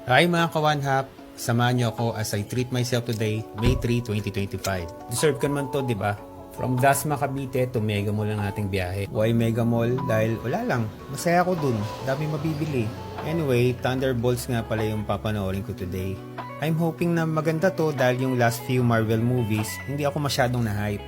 Hi mga kawanhap! Samahan niyo ako as I treat myself today, May 3, 2025. Deserve ka naman to, di ba? From Dasma, Cavite to Mega Mall ang ating biyahe. Why Mega Mall? Dahil wala lang, masaya ako dun. Dami mabibili. Anyway, Thunderbolts nga pala yung papanoorin ko today. I'm hoping na maganda to dahil yung last few Marvel movies, hindi ako masyadong na-hype.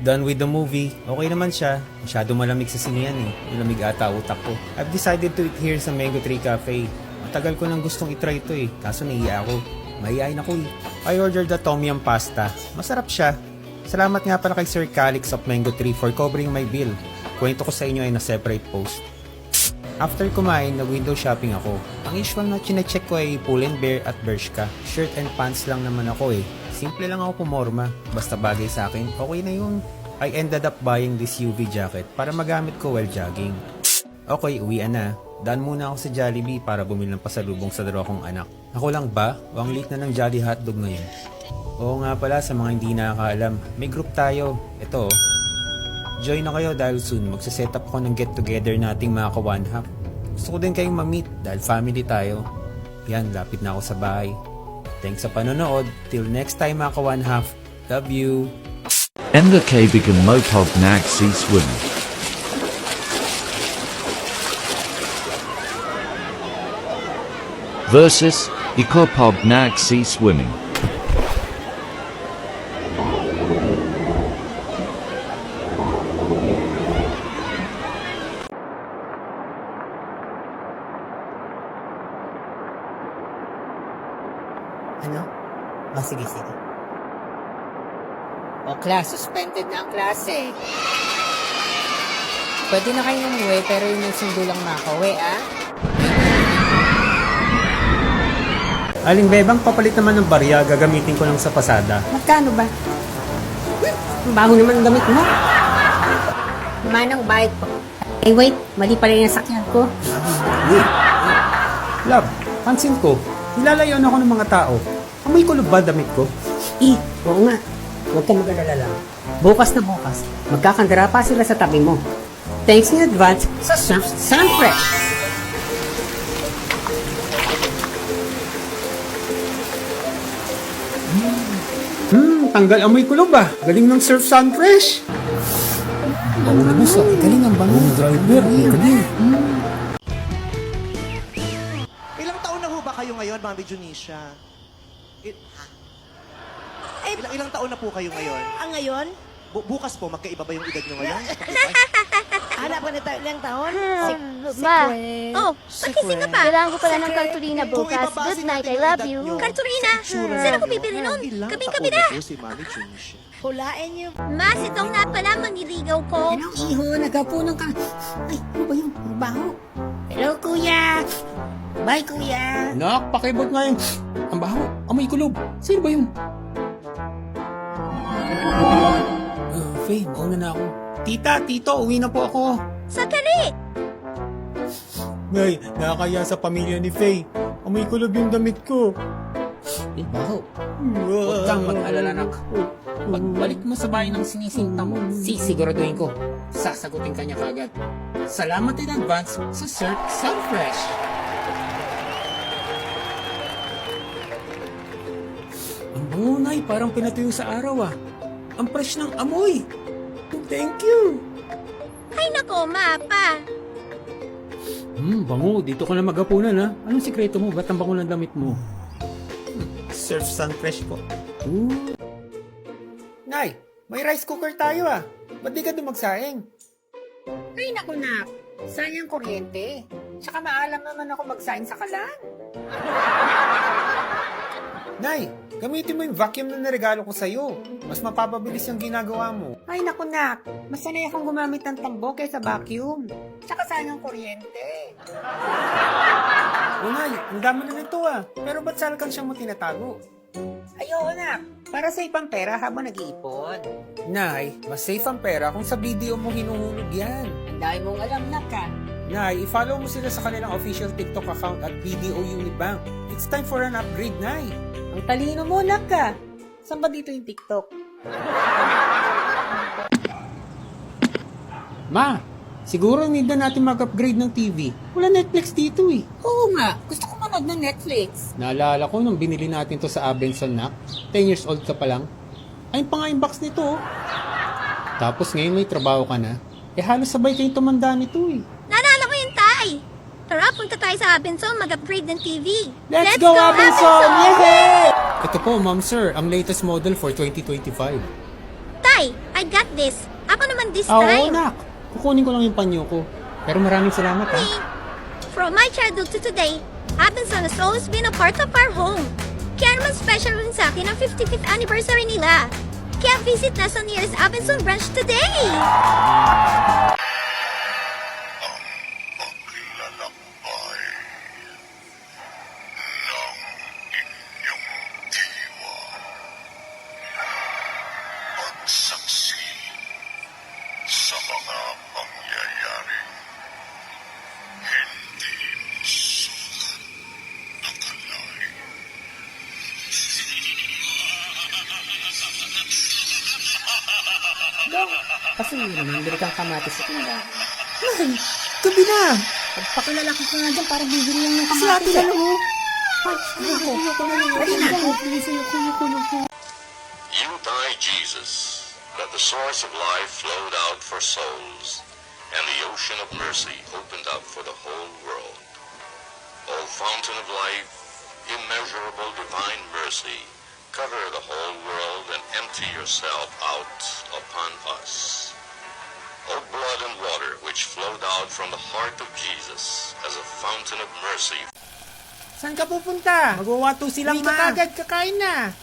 Done with the movie, okay naman siya. Masyado malamig sa sinihan eh. Malamig ata utak ko. I've decided to eat here sa Mango Tree Cafe. Matagal ko nang gustong itry ito eh, kaso nahiya ako. Mahihain ako eh. I ordered the tom yum pasta. Masarap siya. Salamat nga pala kay Sir Calix of Mango Tree for covering my bill. Kwento ko sa inyo ay na separate post. After kumain, nag-window shopping ako. Ang usual na chinecheck ko ay Pull&Bear at Bershka. Shirt and pants lang naman ako eh. Simple lang ako pumorma. Basta bagay sa akin, okay na yun. I ended up buying this UV jacket para magamit ko while jogging. Okay, uwian na. Daan muna ako sa Jollibee para bumili ng pasalubong sa dalawa kong anak. Ako lang ba? O ang late na ng Jolly Hotdog ngayon? Oo nga pala, sa mga hindi nakakaalam, may group tayo. Ito, join na kayo dahil soon magsaset up ko ng get together nating mga ka-one-half. Gusto ko din kayong ma-meet dahil family tayo. Yan, lapit na ako sa bahay. Thanks sa panonood. Till next time mga ka-one-half. Love you! Enda kaibigan mo pog nag si swim. Versus, iko pog nag si swimming. Ano? Sige. O class, suspended na ang klase. Pwede na kayo umuwi, pero yung sundo lang makauwi, ah? Aling Bebang, papalit naman ng barya, gagamitin ko lang sa pasada. Magkano ba? Ang baho naman ang damit mo. Manang bayad po. Eh wait, mali pala yung sakyan ko. Love, pansin ko, nilalayuan ako ng mga tao. Amoy kulob ba damit ko? Oo nga. Huwag kang mag-alala lang. Bukas na bukas, magkakandara pa sila sa tabi mo. Thanks in advance sa Sunfresh. Tanggal amoy kulob ba? Galing ng Surf Sunfresh. Bango na buso. Galing ang bango. Driver. Galing. Ilang taon na ho ba kayo ngayon, Mami Junisha? Ilang taon na po kayo ngayon? Ngayon? Bukas po, magkaiba ba yung edad nyo ngayon? Hanap ka na tayo ilang taon? Ma, pagising ka pa. Kailangan ko pala ng kartulina bukas. Good night, I love you. Kartulina? Saan ako bibili nun? Kabing-gabi na. Si Mami Junisha. Hulain niyo. Mas, ito nga pala maniligaw ko. Hello, iho. Nagkapunan ka. Ay, ano ba yung baho? Hello, kuya. Bye, kuya. Nak, pakibot nga yun. Ang baho. Amoy kulob. Sino ba yun? Faye, mauna na ako. Tita, tito, uwi na po ako. Sakali! Ngay, nakakaya sa pamilya ni Faye. Amoy kulob yung damit ko. Baho. Huwag kang mag-alala, nak. Pagbalik mo sa bahay ng sinisinta mo, sisiguraduhin ko, sasagutin ka niya kagad. Salamat in advance sa Surf Sunfresh. Ang bango, Nay. Parang pinatuyo sa araw ah. Ang fresh ng amoy. Thank you. Ay nako, mapa. Bango. Dito ka na maghapunan ha. Anong sikreto mo? Ba't ang bango ng damit mo? Surf Sunfresh po. Nay, may rice cooker tayo ah. Ba't di ka dumagsaing? Ay, naku, nak. Sayang kuryente. Tsaka maalam naman ako magsain sa kalan. Nay, gamitin mo yung vacuum na naregalo ko sa'yo. Mas mapapabilis yung ginagawa mo. Ay, naku, nak. Mas sanay akong gumamit ng tambo kaysa vacuum. Tsaka sayang kuryente. O Nay, ang dami na nito ah. Pero ba't salkan siya mo tinatago? Ay, oo, nak. Para sa ibang pera habang nag-iipon. Nay, mas safe ang pera kung sa video mo hinuhulog yan. Ang dami mong alam, nak, ka. Nay, i-follow mo sila sa kanilang official TikTok account at BDO Unibank. It's time for an upgrade, Nay. Ang talino mo, nak, ka. Saan ba dito yung TikTok? Ma, siguro need na natin mag-upgrade ng TV. Wala Netflix dito eh. Oo nga. Gusto ko manonood ng Netflix. Naalala ko nung binili natin to sa Abenson, Nak. 10 years old ka pa lang. Ayun pa nga yung box nito, oh. Tapos ngayon may trabaho ka na. Halos sabay kayong tumanda nito, eh. Naalala ko yung tay. Tara, punta tayo sa Abenson, mag-upgrade ng TV. Let's go, Abenson! Yay! Ito po, ma'am sir, ang latest model for 2025. Tay, I got this. Ako naman this Oo, time. Nak. Kukunin ko lang yung panyo ko. Pero maraming salamat, ha. From my childhood to today, Abenson has always been a part of our home. Kaya naman special rin sa akin ang 55th anniversary nila. Kaya visit na sa nearest Abenson branch today! Saksi sa mga pangyayaring hindi sukat akalain. Kasi naman, bili kang kamatis sa tindahan. Gabi na! Pagpakilala ko ka nga dyan para bibili lang ng Sa kamatis. atin, ano mo? You died, Jesus, that the source of life flowed out for souls, and the ocean of mercy opened up for the whole world. O fountain of life, immeasurable divine mercy, cover the whole world and empty yourself out upon us. O blood and water which flowed out from the heart of Jesus as a fountain of mercy. Saan ka pupunta? Mag-wato silang ma. Uwi ka kagad, kakain na.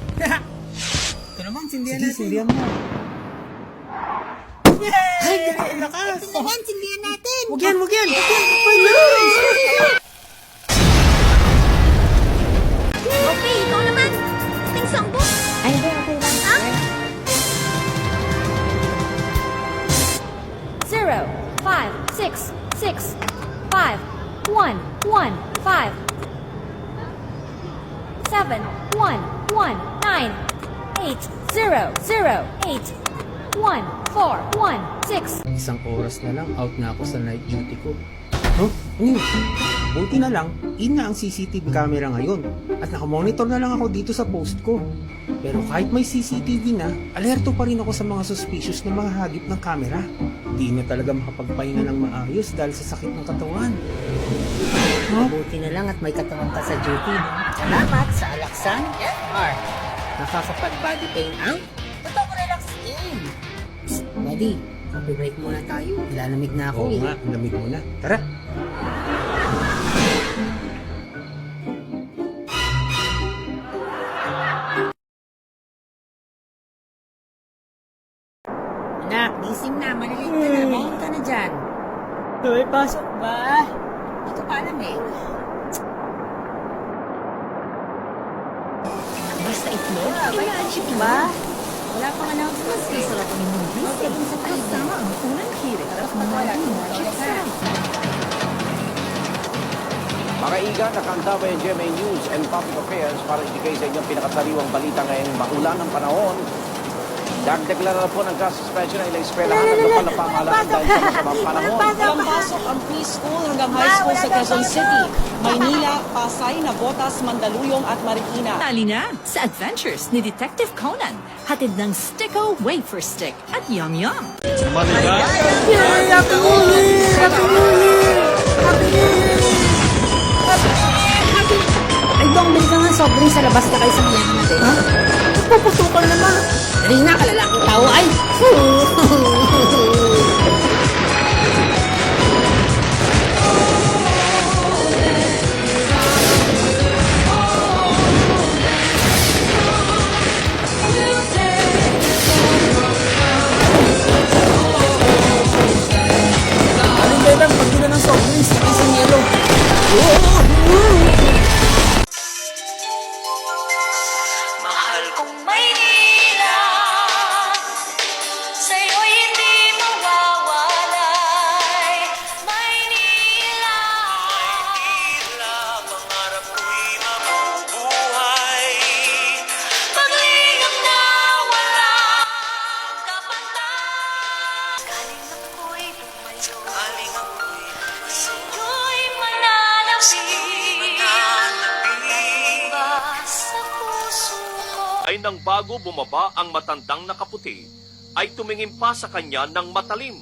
Ito naman, sindihan Sige, natin. sindihan mo. Yay! Ay, lakas! Naman, sindihan natin! Huwag yan, huwag yan! Okay, ikaw naman. Ting sangbo. Ay, hindi, okay lang. Ha? 0, 5, 6, 6, 5, 1, 1, 5, 7, 1, 1, 9, 8, 0, 0, 8, 1, 4, 1, 6. Isang oras na lang, out na ako sa night duty ko. Huh? Ano yun? Buti na lang, in na ang CCTV camera ngayon. At nakamonitor na lang ako dito sa post ko. Pero kahit may CCTV na, alerto pa rin ako sa mga suspicious na mga hagip ng camera. Di na talaga makapagpahinga ng maayos dahil sa sakit ng katawan. Mabuti na lang at may katawan ka sa duty. No? Salamat sa Alaksan FR. Nakakapag-body pain ang totoo relaxing. Psst, buddy, coffee break muna tayo. Nilalamig na ako Oo nga, ang lamig mo na. Tara! Anak, gising na. Malilate ka na. Mahon ka na dyan. May pasok ba? Hindi ko pa alam eh. Basta itlog? Imagine ba? Wala pang announcements kay sarap ng movies. Kaya sa kasama ang unang hirit at mga magic sound. Mga iga, nakantaba yung GMA News and Public Affairs para ibigay sa inyong pinakasariwang balita ngayong maulan ng panahon. Dagdag na po ng gas suspension ng ilang eskwelahan ng lokal na pamahalaan dahil sa masamang panahon. Walang pasok ang preschool hanggang high school sa Quezon City, Maynila, Pasay, Navotas, Mandaluyong at Marikina. Tali na sa Adventures ni Detective Conan. Hatid ng Sticko Wafer Stick at Yum Yum. Ay, Dong, bili ka nga soft drink sa labas ka kayo sa mga natin. Ha? Puputukan naman. Dali na, kalalaking tao ay. Aling belang, pagdila ng soft drinks, isang yelo. Mahal kong Maynila, Ay nang bago bumaba ang matandang nakaputi, ay tumingin pa sa kanya ng matalim.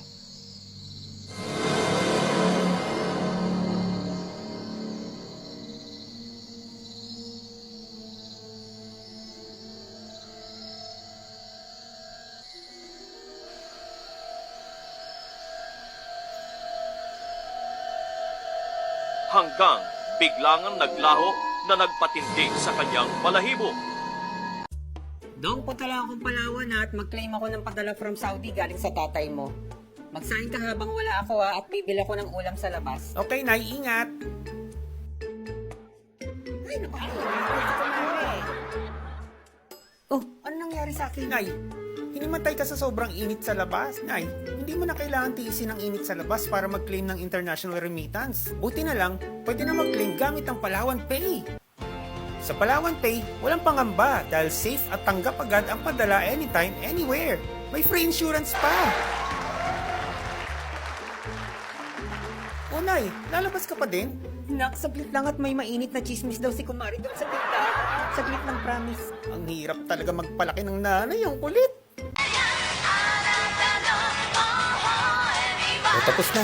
Hanggang biglangang naglaho na nagpatindig sa kanyang balahibo. Dong, punta lang akong Palawan at mag-claim ako ng padala from Saudi galing sa tatay mo. Magsahin ka habang wala ako at bibili ako ng ulam sa labas. Okay, Nay, ingat. Ay, Oh, ano nangyari sa akin? Nay, hinimatay ka sa sobrang init sa labas. Nay, hindi mo na kailangan tiisin ang init sa labas para mag-claim ng international remittance. Buti na lang, pwede na mag-claim gamit ang Palawan Pay. Sa Palawan Pay, walang pangamba dahil safe at tanggap agad ang padala anytime, anywhere. May free insurance pa. O Nay, lalabas ka pa din? Nak, saglit lang at may mainit na chismis daw si Kumari doon sa tindahan. Saglit lang, promise. Ang hirap talaga magpalaki ng nanay, ang kulit. O, tapos na.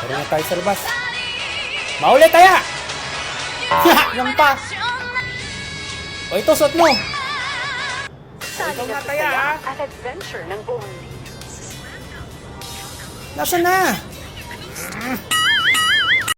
Tara na tayo sa labas. Maulit tayo! Yan pa! O, ito, suot mo! Ikaw nga tayo, ha? At adventure ng buong Nasaan na?